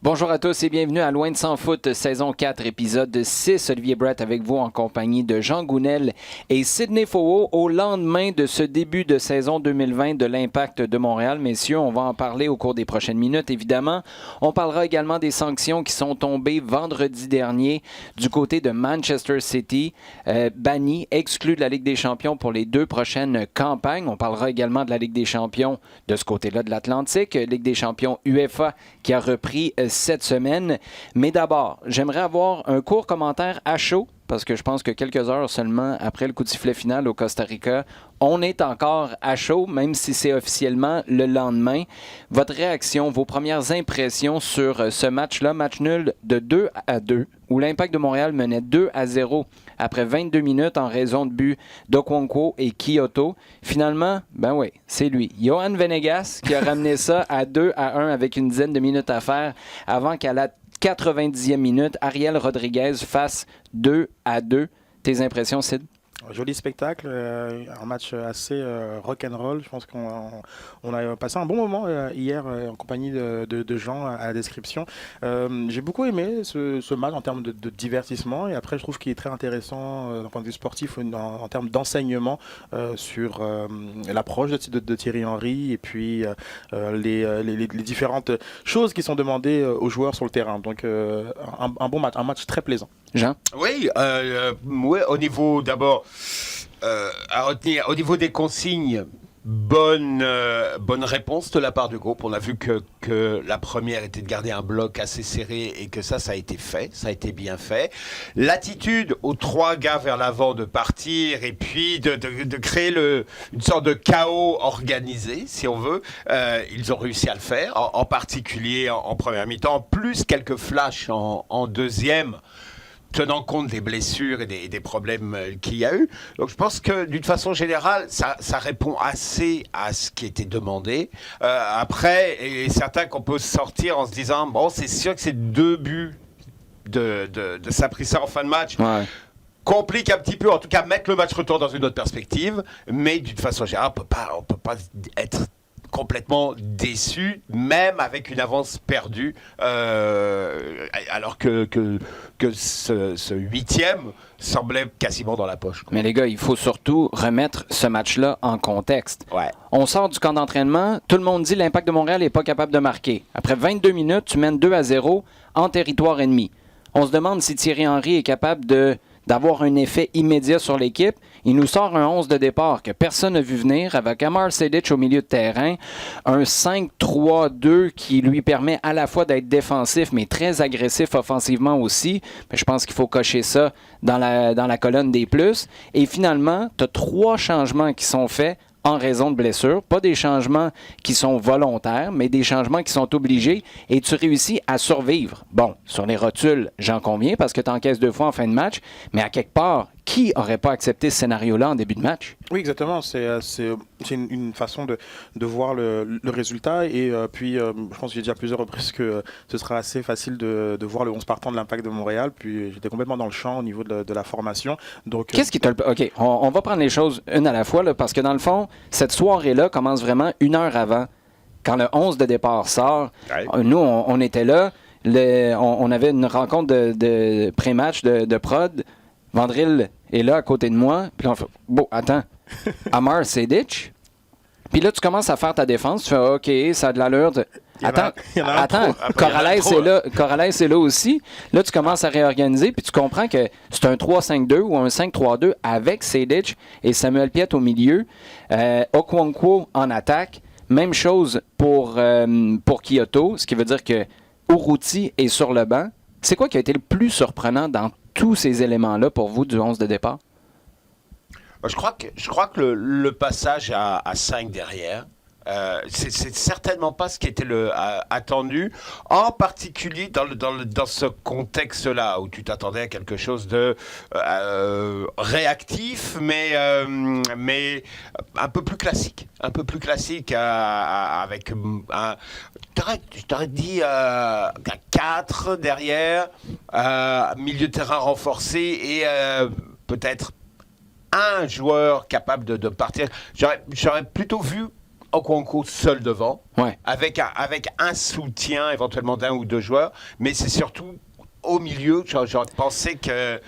Bonjour à tous et bienvenue à Loin de Sans Foot, saison 4, épisode 6. Olivier Brett avec vous en compagnie de Jean Gounel et Sidney Fauveau au lendemain de ce début de saison 2020 de l'Impact de Montréal. Messieurs, on va en parler au cours des prochaines minutes, évidemment. On parlera également des sanctions qui sont tombées vendredi dernier du côté de Manchester City, banni, exclu de la Ligue des champions pour les 2 prochaines campagnes. On parlera également de la Ligue des champions de ce côté-là de l'Atlantique, Ligue des champions UEFA qui a repris cette semaine. Mais d'abord, j'aimerais avoir un court commentaire à chaud, parce que je pense que quelques heures seulement après le coup de sifflet final au Costa Rica, on est encore à chaud, même si c'est officiellement le lendemain. Votre réaction, vos premières impressions sur ce match-là, match nul de 2-2, où l'Impact de Montréal menait 2-0 après 22 minutes en raison de buts d'Okonkwo et Kyoto. Finalement, ben oui, c'est lui, Johan Venegas, qui a ramené ça à 2-1 avec une dizaine de minutes à faire avant qu'à la 90e minute, Ariel Rodriguez fasse 2-2. Tes impressions, Sid? Joli spectacle, un match assez rock'n'roll. Je pense qu'on a passé un bon moment hier en compagnie de Jean à la description. J'ai beaucoup aimé ce match en termes de divertissement, et après je trouve qu'il est très intéressant d'un point de vue sportif en termes d'enseignement sur l'approche de Thierry Henry et puis les différentes choses qui sont demandées aux joueurs sur le terrain. Donc un bon match, un match très plaisant. Jean? Oui, au niveau d'abord, à retenir, au niveau des consignes, bonne réponse de la part du groupe. On a vu que la première était de garder un bloc assez serré et que ça a été fait, ça a été bien fait. L'attitude aux 3 gars vers l'avant de partir et puis de créer une sorte de chaos organisé, si on veut, ils ont réussi à le faire, en particulier en première mi-temps, plus quelques flashs en deuxième, tenant compte des blessures et des problèmes qu'il y a eu. Donc je pense que d'une façon générale, ça répond assez à ce qui était demandé. Après, il est certain qu'on peut sortir en se disant, bon, c'est sûr que ces 2 buts de Saprissa en fin de match compliquent un petit peu, en tout cas mettre le match retour dans une autre perspective, mais d'une façon générale, on peut pas être complètement déçu, même avec une avance perdue, alors que ce 8e semblait quasiment dans la poche. Mais les gars, il faut surtout remettre ce match-là en contexte. Ouais. On sort du camp d'entraînement, tout le monde dit l'Impact de Montréal n'est pas capable de marquer. Après 22 minutes, tu mènes 2-0 en territoire ennemi. On se demande si Thierry Henry est capable d'avoir un effet immédiat sur l'équipe. Il nous sort un 11 de départ que personne n'a vu venir, avec Amar Sejdić au milieu de terrain, un 5-3-2 qui lui permet à la fois d'être défensif, mais très agressif offensivement aussi. Mais je pense qu'il faut cocher ça dans la colonne des plus. Et finalement, tu as 3 changements qui sont faits en raison de blessures. Pas des changements qui sont volontaires, mais des changements qui sont obligés, et tu réussis à survivre. Bon, sur les rotules, j'en conviens, parce que tu encaisses 2 fois en fin de match, mais à quelque part, qui n'aurait pas accepté ce scénario-là en début de match? Oui, exactement. C'est une façon de voir le résultat. Et puis, je pense que j'ai dit à plusieurs reprises que ce sera assez facile de voir le 11 partant de l'Impact de Montréal. Puis, j'étais complètement dans le champ au niveau de la formation. Donc, qu'est-ce qui t'a... OK, on va prendre les choses une à la fois, là, parce que dans le fond, cette soirée-là commence vraiment 1 heure avant. Quand le 11 de départ sort, nous, on était là. On avait une rencontre de pré-match de prod. Vandril est là à côté de moi. Puis là, on fait, bon, attends, Amar Sejdić. Puis là, tu commences à faire ta défense. Tu fais, OK, ça a de l'allure. Attends, Corrales est là aussi. Là, tu commences à réorganiser, puis tu comprends que c'est un 3-5-2 ou un 5-3-2 avec Sejdić et Samuel Piette au milieu. Okonkwo en attaque. Même chose pour Kyoto, ce qui veut dire que Urruti est sur le banc. C'est quoi qui a été le plus surprenant dans tous ces éléments-là pour vous du 11 de départ? Je crois que le passage à 5 derrière, c'est certainement pas ce qui était attendu, en particulier dans ce contexte-là où tu t'attendais à quelque chose de réactif, mais un peu plus classique, avec je t'aurais dit 4 derrière, milieu de terrain renforcé et peut-être un joueur capable de partir. J'aurais plutôt vu Okonkwo seul devant, Ouais. avec un soutien éventuellement d'un ou deux joueurs, mais c'est surtout au milieu, j'aurais pensé que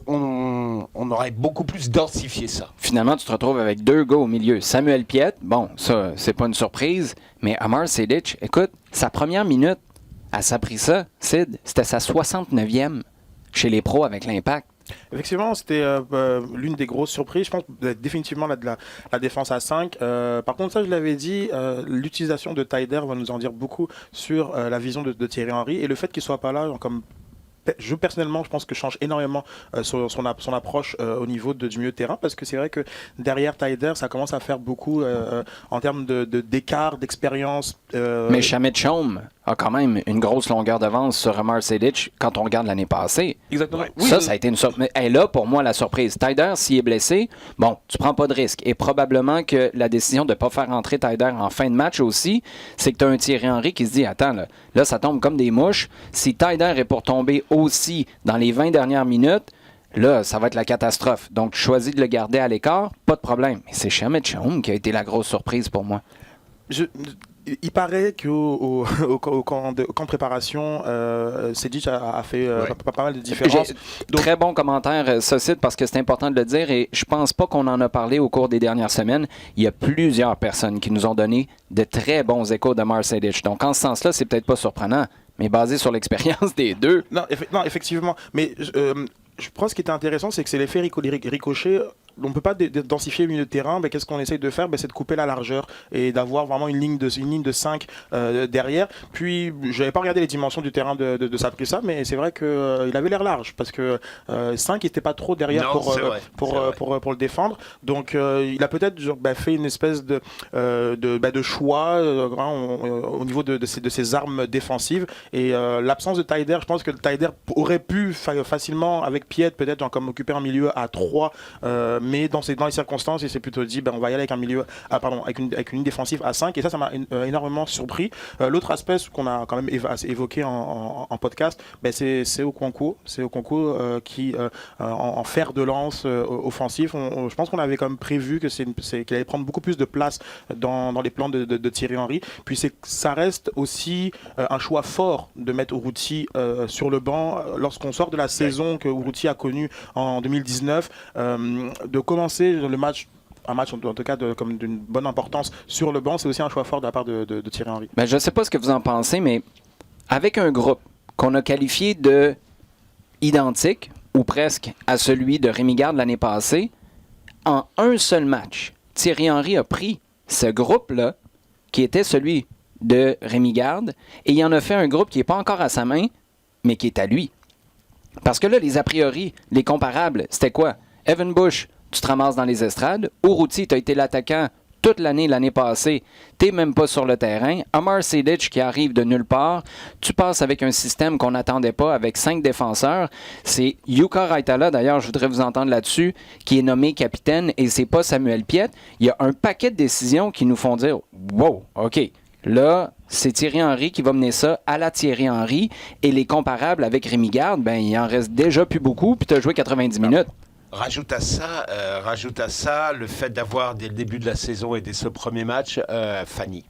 on aurait beaucoup plus densifié ça. Finalement, tu te retrouves avec 2 gars au milieu. Samuel Piet, bon, ça, c'est pas une surprise, mais Amar Sejdic, écoute, sa première minute, elle s'est pris ça, Sid, c'était sa 69e chez les pros avec l'Impact. Effectivement, c'était l'une des grosses surprises. Je pense définitivement de la défense à 5. Par contre, ça, je l'avais dit, l'utilisation de Taider va nous en dire beaucoup sur la vision de Thierry Henry. Et le fait qu'il soit pas là, comme personnellement, je pense que change énormément son approche au niveau du milieu de terrain, parce que c'est vrai que derrière Taider, ça commence à faire beaucoup en termes d'écart, d'expérience. Mais Shamet Chaume a quand même une grosse longueur d'avance sur Amar Sejdic quand on regarde l'année passée. Exactement. Ouais. Oui, ça a été une surprise. Et là, pour moi, la surprise. Taider, s'il est blessé, bon, tu prends pas de risque. Et probablement que la décision de ne pas faire entrer Taider en fin de match aussi, c'est que tu as un Thierry Henry qui se dit, attends, là, ça tombe comme des mouches. Si Taider est pour tomber aussi dans les 20 dernières minutes, là, ça va être la catastrophe. Donc, tu choisis de le garder à l'écart, pas de problème. Mais c'est Shamet Chaume qui a été la grosse surprise pour moi. Il paraît qu'au camp de préparation, Sejdic a fait pas mal de différences. Très bon commentaire, Socide, parce que c'est important de le dire et je pense pas qu'on en a parlé au cours des dernières semaines. Il y a plusieurs personnes qui nous ont donné de très bons échos de Amar Sejdic. Donc, en ce sens-là, c'est peut-être pas surprenant, mais basé sur l'expérience des deux. Non, effectivement. Mais je pense ce qui était intéressant, c'est que c'est l'effet ricochet. On ne peut pas densifier le milieu de terrain, mais qu'est-ce qu'on essaye de faire? C'est de couper la largeur et d'avoir vraiment une ligne de 5 derrière. Puis, je n'avais pas regardé les dimensions du terrain de Saprissa, mais c'est vrai qu'il avait l'air large, parce que 5, il n'était pas trop derrière pour le défendre. Donc, il a peut-être fait une espèce de choix au niveau de ses armes défensives. Et l'absence de Taider, je pense que Taider aurait pu facilement, avec Piet, peut-être comme occuper un milieu à 3, mais dans les circonstances, il s'est plutôt dit on va y aller avec un milieu avec une ligne défensive à 5, et ça m'a énormément surpris. L'autre aspect qu'on a quand même évoqué en podcast, c'est Okonkwo. C'est Okonkwo qui en fer de lance offensif, je pense qu'on avait quand même prévu qu'il allait prendre beaucoup plus de place dans les plans de Thierry Henry. Puis ça reste aussi un choix fort de mettre Urruti sur le banc lorsqu'on sort de la saison que Urruti a connue en 2019, de commencer le match, un match en tout cas comme d'une bonne importance sur le banc, c'est aussi un choix fort de la part de Thierry Henry. Je ne sais pas ce que vous en pensez, mais avec un groupe qu'on a qualifié de identique ou presque à celui de Rémi Garde l'année passée, en un seul match, Thierry Henry a pris ce groupe-là, qui était celui de Rémi Garde, et il en a fait un groupe qui n'est pas encore à sa main, mais qui est à lui. Parce que là, les a priori, les comparables, c'était quoi? Evan Bush, tu te ramasses dans les estrades. Urruti, tu as été l'attaquant toute l'année passée. Tu n'es même pas sur le terrain. Amar Sejdic qui arrive de nulle part. Tu passes avec un système qu'on n'attendait pas avec 5 défenseurs. C'est Jukka Raitala, d'ailleurs, je voudrais vous entendre là-dessus, qui est nommé capitaine, et c'est pas Samuel Piet. Il y a un paquet de décisions qui nous font dire « Wow, OK, là, c'est Thierry Henry qui va mener ça à la Thierry Henry. » Et les comparables avec Rémi Garde, il en reste déjà plus beaucoup, puis tu as joué 90 minutes. Rajoute à ça le fait d'avoir dès le début de la saison et dès ce premier match Fanny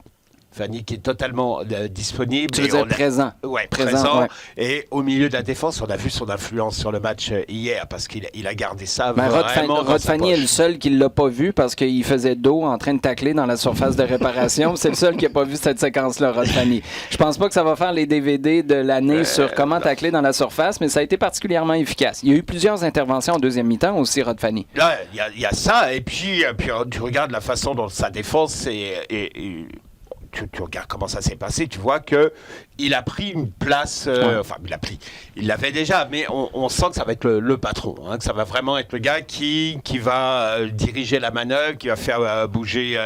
qui est totalement disponible. Tu veux dire présent. Oui, présent. Ouais. Et au milieu de la défense, on a vu son influence sur le match hier, parce qu'il a gardé ça vraiment Rod Fanny est le seul qui ne l'a pas vu parce qu'il faisait dos en train de tacler dans la surface de réparation. C'est le seul qui n'a pas vu cette séquence-là, Rod Fanny. Je pense pas que ça va faire les DVD de l'année sur comment tacler dans la surface, mais ça a été particulièrement efficace. Il y a eu plusieurs interventions en deuxième mi-temps aussi, Rod Fanny. Là, il y a ça, et puis tu regardes la façon dont sa défense tu regardes comment ça s'est passé, tu vois que il a pris une place, il l'avait déjà, mais on sent que ça va être le patron, que ça va vraiment être le gars qui va diriger la manœuvre, qui va faire bouger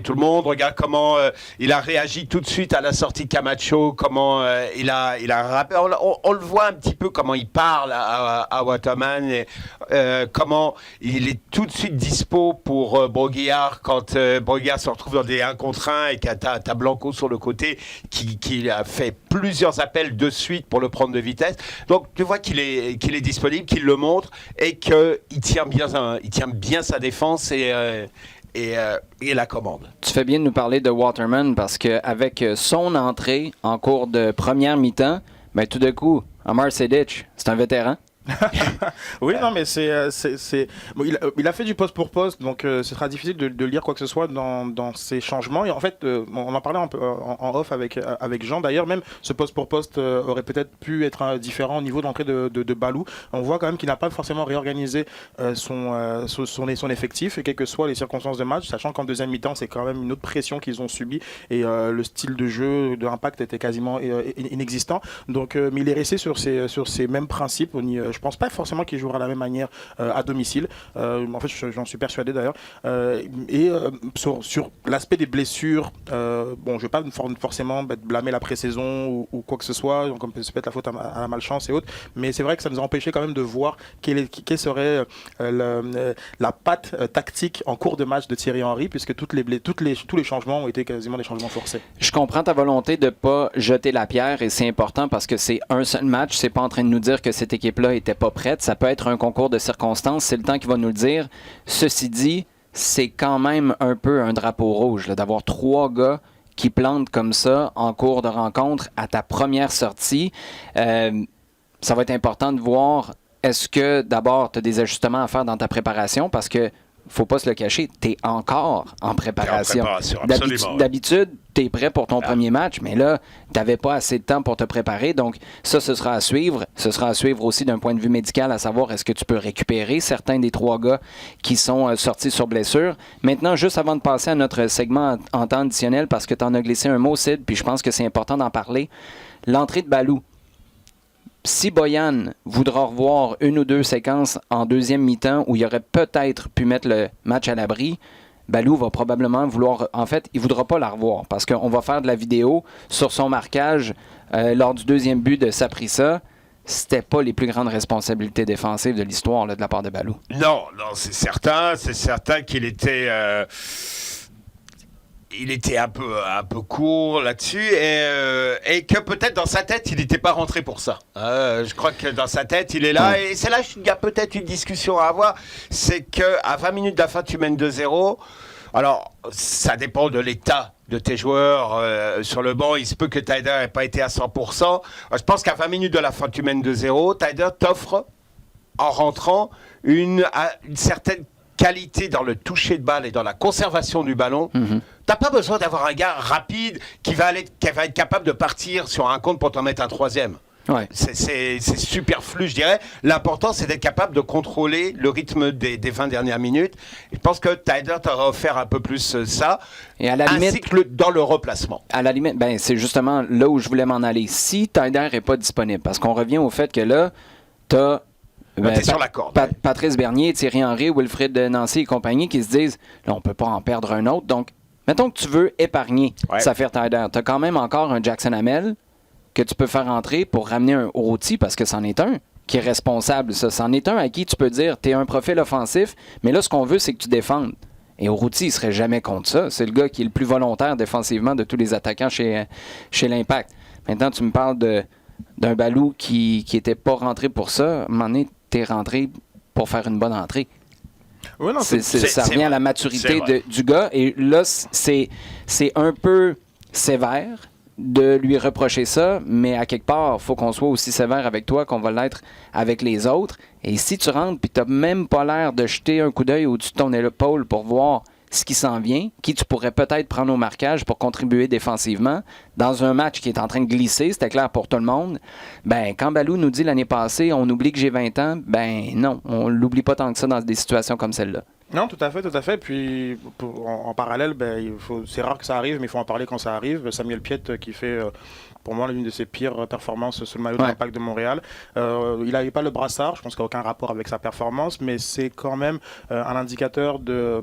tout le monde. Regarde comment il a réagi tout de suite à la sortie de Camacho, comment il a rappelé, on le voit un petit peu comment il parle à Waterman, et comment il est tout de suite dispo pour Brault-Guillard quand Brault-Guillard se retrouve dans des 1 contre 1 et que t'as Blanco sur le côté qui a fait plusieurs appels de suite pour le prendre de vitesse. Donc tu vois qu'il est disponible, qu'il le montre et qu'il tient bien sa défense et la commande. Tu fais bien de nous parler de Waterman parce qu'avec son entrée en cours de première mi-temps, ben, tout d'un coup, Amar Sejdić, c'est un vétéran. Oui, non, mais bon, il a fait du poste pour poste, donc ce sera difficile de lire quoi que ce soit dans ces changements. Et en fait, on en parlait un peu en off avec Jean. D'ailleurs, même ce poste pour poste aurait peut-être pu être différent au niveau de l'entrée de Balou. On voit quand même qu'il n'a pas forcément réorganisé son effectif, et quelles que soient les circonstances de match, sachant qu'en deuxième mi-temps, c'est quand même une autre pression qu'ils ont subie, et le style de jeu, de l'impact était quasiment inexistant. Donc, mais il est resté sur ces mêmes principes. Je pense pas forcément qu'il jouera de la même manière à domicile. En fait, j'en suis persuadé d'ailleurs. Sur l'aspect des blessures, bon, je vais pas forcément blâmer la pré-saison ou quoi que ce soit, donc on peut se mettre la faute à la malchance et autres, mais c'est vrai que ça nous a empêché quand même de voir quelle serait la patte tactique en cours de match de Thierry Henry, puisque tous les changements ont été quasiment des changements forcés. Je comprends ta volonté de ne pas jeter la pierre, et c'est important parce que c'est un seul match. C'est pas en train de nous dire que cette équipe-là était pas prête. Ça peut être un concours de circonstances. C'est le temps qui va nous le dire. Ceci dit, c'est quand même un peu un drapeau rouge là, d'avoir 3 gars qui plantent comme ça en cours de rencontre à ta première sortie. Ça va être important de voir, est-ce que d'abord tu as des ajustements à faire dans ta préparation, parce que faut pas se le cacher, tu es encore en préparation. D'habitude, tu es prêt pour ton premier match, mais là, tu n'avais pas assez de temps pour te préparer. Donc, ça, ce sera à suivre. Ce sera à suivre aussi d'un point de vue médical, à savoir est-ce que tu peux récupérer certains des 3 gars qui sont sortis sur blessure. Maintenant, juste avant de passer à notre segment en temps additionnel, parce que tu en as glissé un mot, Sid, puis je pense que c'est important d'en parler. L'entrée de Balou. Si Bojan voudra revoir 1 ou 2 séquences en deuxième mi-temps où il aurait peut-être pu mettre le match à l'abri, Balou va probablement vouloir... En fait, il ne voudra pas la revoir parce qu'on va faire de la vidéo sur son marquage lors du deuxième but de Saprissa. C'était pas les plus grandes responsabilités défensives de l'histoire là, de la part de Balou. Non, c'est certain. C'est certain qu'il était... Il était un peu court là-dessus et que peut-être dans sa tête, il n'était pas rentré pour ça. Je crois que dans sa tête, il est là. Et c'est là qu'il y a peut-être une discussion à avoir. C'est qu'à 20 minutes de la fin, tu mènes 2-0. Alors, ça dépend de l'état de tes joueurs sur le banc. Il se peut que Taider n'ait pas été à 100%. Je pense qu'à 20 minutes de la fin, tu mènes 2-0. Taider t'offre, en rentrant, une certaine qualité dans le toucher de balle et dans la conservation du ballon. T'as pas besoin d'avoir un gars rapide qui va être capable de partir sur un compte pour t'en mettre un troisième. Ouais. C'est superflu, je dirais. L'important, c'est d'être capable de contrôler le rythme des 20 dernières minutes. Et je pense que Taider t'aura offert un peu plus ça, et à la ainsi limite, que dans le replacement. À la limite, ben, c'est justement là où je voulais m'en aller. Si Taider n'est pas disponible, parce qu'on revient au fait que là, t'as t'es sur la corde. Patrice Bernier, Thierry Henry, Wilfrid Nancy et compagnie qui se disent là, on peut pas en perdre un autre. Donc, mettons que tu veux épargner Saphir Taider. Tu as quand même encore un Jackson Hamel que tu peux faire entrer pour ramener un Orotti, parce que c'en est un qui est responsable. Ça, c'en est un à qui tu peux dire tu es un profil offensif, mais là, ce qu'on veut, c'est que tu défendes. Et Orotti, il serait jamais contre ça. C'est le gars qui est le plus volontaire défensivement de tous les attaquants chez l'Impact. Maintenant, tu me parles d'un Balou qui n'était pas rentré pour ça. À un moment donné, tu es rentré pour faire une bonne entrée. Oui, non, ça revient à la maturité du gars. Et là, c'est un peu sévère de lui reprocher ça, mais à quelque part, il faut qu'on soit aussi sévère avec toi qu'on va l'être avec les autres. Et si tu rentres et tu n'as même pas l'air de jeter un coup d'œil au-dessus de ton épaule pour voir ce qui s'en vient, qui tu pourrais peut-être prendre au marquage pour contribuer défensivement, dans un match qui est en train de glisser, c'était clair pour tout le monde, ben quand Balou nous dit l'année passée, on oublie que j'ai 20 ans, ben non, on l'oublie pas tant que ça dans des situations comme celle-là. Non, tout à fait. Puis en parallèle, c'est rare que ça arrive, mais il faut en parler quand ça arrive. Samuel Piette qui fait... pour moi, l'une de ses pires performances sur le maillot de l'Impact de Montréal. Il n'avait pas le brassard, je pense qu'il n'y a aucun rapport avec sa performance, mais c'est quand même un indicateur de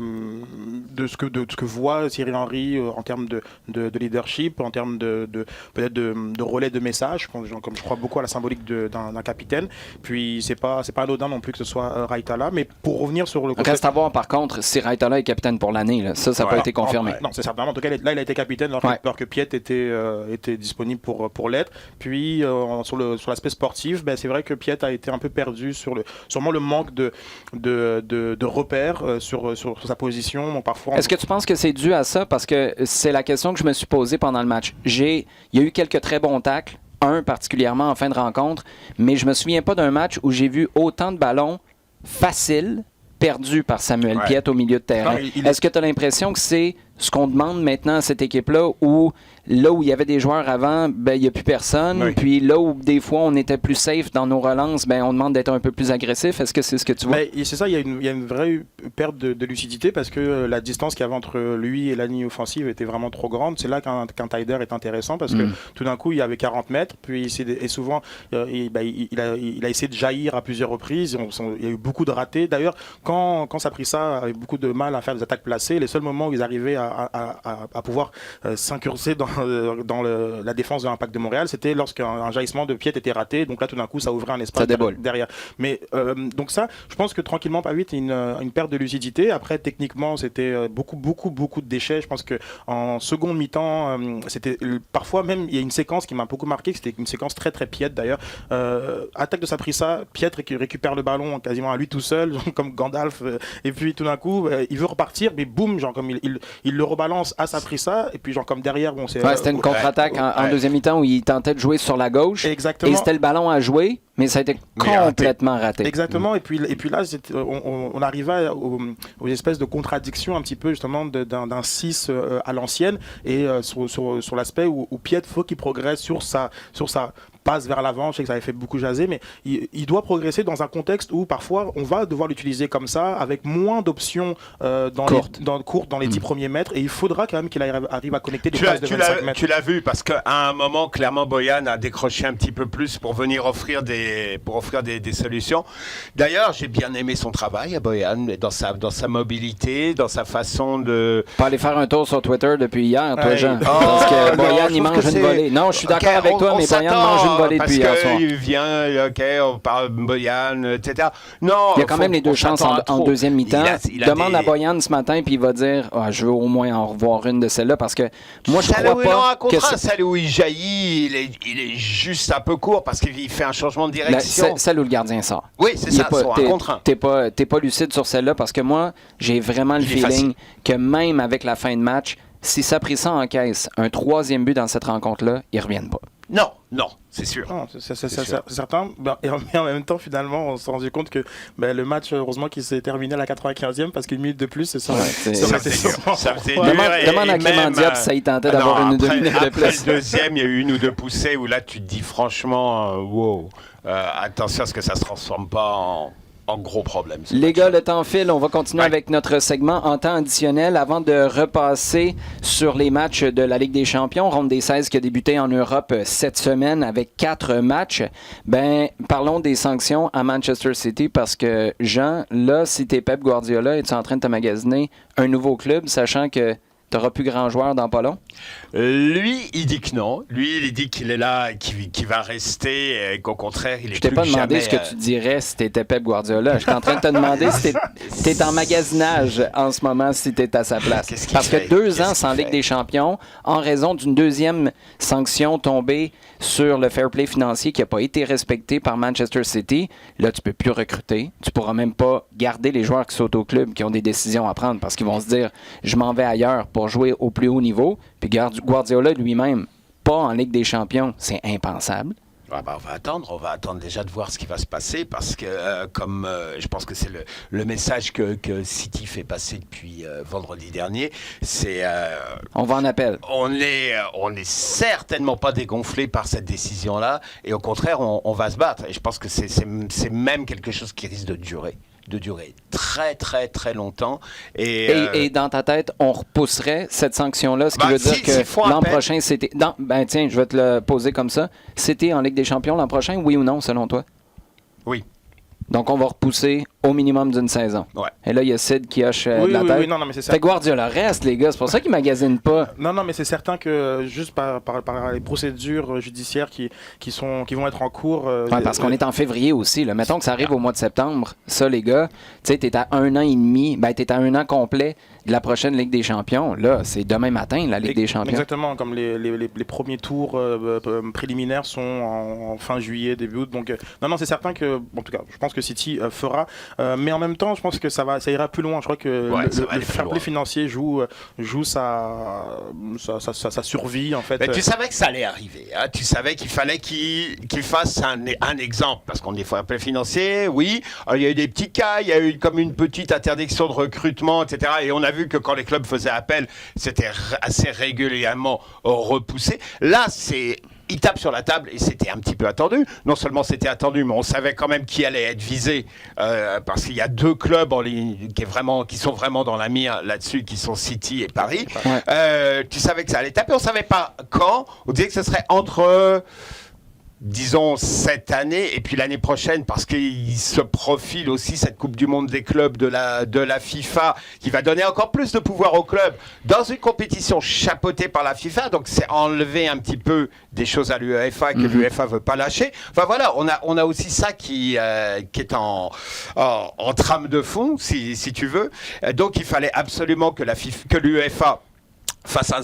ce que voit Thierry Henry en termes de leadership, en termes peut-être de relais de message, comme je crois beaucoup à la symbolique d'un capitaine. Puis c'est pas anodin non plus que ce soit Raitala, mais pour revenir sur le... Reste à voir par contre si Raitala est capitaine pour l'année. Là. Ça n'a pas été confirmé. Non, c'est certain. En tout cas, là, il a été capitaine alors que Piette était disponible pour l'être. Puis sur l'aspect sportif, c'est vrai que Piet a été un peu perdu sur sûrement le manque de repères sur sa position. Bon, parfois, est-ce que tu penses que c'est dû à ça? Parce que c'est la question que je me suis posée pendant le match. Il y a eu quelques très bons tacles, un particulièrement en fin de rencontre, mais je me souviens pas d'un match où j'ai vu autant de ballons faciles perdus par Samuel Piet au milieu de terrain. Est-ce que tu as l'impression que c'est ce qu'on demande maintenant à cette équipe-là, où là où il y avait des joueurs avant, il n'y a plus personne, oui. Puis là où des fois on était plus safe dans nos relances, on demande d'être un peu plus agressif. Est-ce que c'est ce que tu vois? C'est ça, il y a une vraie perte de lucidité parce que la distance qu'il y avait entre lui et la ligne offensive était vraiment trop grande. C'est là qu'un Taider est intéressant parce que tout d'un coup il y avait 40 mètres, puis souvent il a essayé de jaillir à plusieurs reprises. Il y a eu beaucoup de ratés. D'ailleurs, quand Saprissa avait beaucoup de mal à faire des attaques placées, les seuls moments où ils arrivaient à pouvoir s'incurser dans la défense de l'Impact de Montréal, c'était lorsqu'un jaillissement de Piet était raté. Donc là, tout d'un coup, ça ouvrait un espace derrière. Mais donc ça, je pense que tranquillement, pas vite, il y a une perte de lucidité. Après, techniquement, c'était beaucoup de déchets. Je pense qu'en seconde mi-temps, c'était parfois même, il y a une séquence qui m'a beaucoup marqué, c'était une séquence très très Piet d'ailleurs. Attaque de Saprissa, Piet récupère le ballon quasiment à lui tout seul, comme Gandalf, et puis tout d'un coup, il veut repartir, mais boum, genre comme il le rebalance à Saprissa, et puis genre comme derrière, bon, c'était une contre-attaque en deuxième mi-temps où il tentait de jouer sur la gauche. Exactement. Et c'était le ballon à jouer, mais ça a été complètement raté. Exactement. Et puis là, on arrivait aux espèces de contradictions un petit peu justement d'un 6 à l'ancienne, et sur l'aspect où Piet faut qu'il progresse sur sa passe vers l'avant. Je sais que ça avait fait beaucoup jaser, mais il doit progresser dans un contexte où parfois on va devoir l'utiliser comme ça, avec moins d'options dans les 10 premiers mètres, et il faudra quand même qu'il arrive à connecter des passes de 25 mètres. Tu l'as vu, parce qu'à un moment, clairement, Boyan a décroché un petit peu plus pour venir offrir des solutions. D'ailleurs, j'ai bien aimé son travail à Boyan, dans sa mobilité, dans sa façon de... Pas aller faire un tour sur Twitter depuis hier, toi, Jean. Parce que Boyan, il mange une volée. Non, je suis d'accord avec toi, mais Boyan mange une volée depuis hier soir. Il vient, on parle Boyan, etc. Non, il y a quand même les deux chances en deuxième mi-temps. Demande à Boyan ce matin, puis il va dire je veux au moins en revoir une de celles-là, parce que moi, je crois pas que... Celle où il jaillit, il est juste un peu court, parce qu'il fait un changement de direction. Celle où le gardien sort. Oui, c'est ça, un contre un. T'es pas lucide sur celle-là, parce que moi, j'ai vraiment le feeling que même avec la fin de match, si Saprissa encaisse un troisième but dans cette rencontre-là, ils ne reviennent pas. Non, c'est sûr. Non, c'est certain. Et en même temps, finalement, on s'est rendu compte que le match, heureusement, qu'il s'est terminé à la 95e, parce qu'une minute de plus, ça faisait dur. Demande à Clément Diop si ça y tentait d'avoir une ou 2 minutes de plus. Après le deuxième, il y a eu une ou deux poussées où là, tu te dis franchement, wow, attention à ce que ça ne se transforme pas en gros problème. Les gars, le temps file. On va continuer avec notre segment en temps additionnel avant de repasser sur les matchs de la Ligue des Champions, ronde des 16 qui a débuté en Europe cette semaine avec 4 matchs. Parlons des sanctions à Manchester City, parce que, Jean, là, si t'es Pep Guardiola, es-tu en train de te magasiner un nouveau club, sachant que tu n'auras plus grand joueur dans pas long? Lui, il dit que non. Lui, il dit qu'il est là, qu'il va rester, et qu'au contraire, il est plus Je t'ai pas demandé ce que tu dirais si tu étais Pep Guardiola. Je suis en train de te demander si tu es en magasinage en ce moment, si tu es à sa place. Parce que 2 ans sans Ligue des Champions, en raison d'une deuxième sanction tombée sur le fair play financier qui n'a pas été respecté par Manchester City, là, tu peux plus recruter. Tu pourras même pas garder les joueurs qui sont au club, qui ont des décisions à prendre, parce qu'ils vont se dire « je m'en vais ailleurs pour jouer au plus haut niveau ». Puis Guardiola lui-même, pas en Ligue des Champions, c'est impensable. On va attendre déjà de voir ce qui va se passer, parce que je pense que c'est le message que City fait passer depuis vendredi dernier, c'est on va en appel. On est certainement pas dégonflé par cette décision-là, et au contraire on va se battre, et je pense que c'est même quelque chose qui risque de durer très très très longtemps, et dans ta tête on repousserait cette sanction-là, ce qui veut dire que l'an prochain c'était tiens, je vais te le poser comme ça, c'était en Ligue des Champions l'an prochain, oui ou non selon toi? Oui. Donc on va repousser au minimum d'une saison. Ouais. Et là, il y a Sid qui hoche de la tête. Oui, non, mais c'est ça. Fait Guardiola reste, les gars. C'est pour ça qu'il magasine pas. Non, mais c'est certain que juste par les procédures judiciaires qui vont être en cours. Ouais, parce qu'on est en février aussi. Là. Mettons que ça arrive au mois de septembre. Ça, les gars, tu sais, t'es à 1 an et demi, t'es à 1 an complet de la prochaine Ligue des Champions. Là, c'est demain matin, la Ligue des Champions. Exactement, comme les premiers tours préliminaires sont en fin juillet, début août. Donc, non, c'est certain que, en tout cas, je pense que City fera. Mais en même temps, je pense que ça ira plus loin. Je crois que le fair play financier joue sa survie, en fait. Mais tu savais que ça allait arriver. Hein. Tu savais qu'il fallait qu'il fasse un exemple. Parce qu'on est fair play financier, oui. Alors, il y a eu des petits cas, il y a eu comme une petite interdiction de recrutement, etc. Et on a vu que quand les clubs faisaient appel, c'était assez régulièrement repoussé. Là, il tape sur la table et c'était un petit peu attendu. Non seulement c'était attendu, mais on savait quand même qui allait être visé parce qu'il y a 2 clubs en ligne qui sont vraiment dans la mire là-dessus, qui sont City et Paris. Ouais. Tu savais que ça allait taper, on savait pas quand. On disait que ce serait entre disons cette année et puis l'année prochaine, parce qu'il se profile aussi cette Coupe du Monde des clubs de la FIFA qui va donner encore plus de pouvoir aux clubs dans une compétition chapeautée par la FIFA. Donc c'est enlever un petit peu des choses à l'UEFA que l'UEFA veut pas lâcher. Enfin voilà, on a aussi ça qui est en trame de fond, si tu veux. Donc il fallait absolument que l'UEFA face à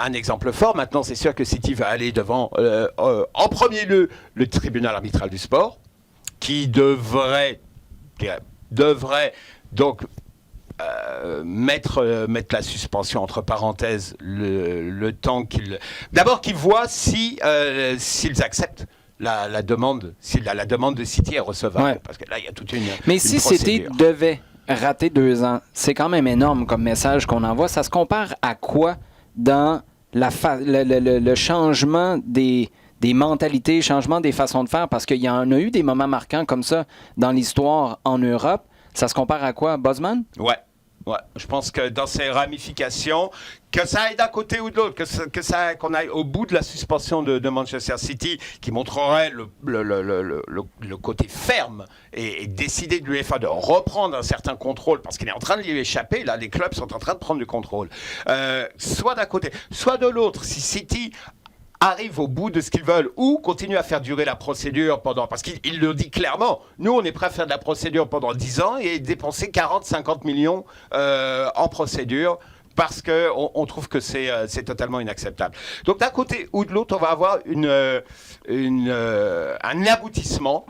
un exemple fort. Maintenant, c'est sûr que City va aller devant, en premier lieu, le tribunal arbitral du sport, qui devrait donc mettre la suspension entre parenthèses le temps qu'ils voient s'ils acceptent la demande, si la demande de City est recevable. Ouais. Parce que là, il y a toute une Mais si City devait rater 2 ans, c'est quand même énorme comme message qu'on envoie. Ça se compare à quoi dans le changement des mentalités, changement des façons de faire? Parce qu'il y en a eu des moments marquants comme ça dans l'histoire en Europe. Ça se compare à quoi, Bosman? Ouais. Je pense que dans ses ramifications, que ça aille d'un côté ou de l'autre, qu'on aille au bout de la suspension de Manchester City, qui montrerait le côté ferme et décider de l'UEFA de reprendre un certain contrôle, parce qu'il est en train de lui échapper, là, les clubs sont en train de prendre du contrôle. Soit d'un côté, soit de l'autre, si City arrive au bout de ce qu'ils veulent ou continue à faire durer la procédure parce qu'il le dit clairement, nous on est prêt à faire de la procédure pendant 10 ans et dépenser 40-50 millions en procédure parce qu'on trouve que c'est totalement inacceptable. Donc d'un côté ou de l'autre, on va avoir un aboutissement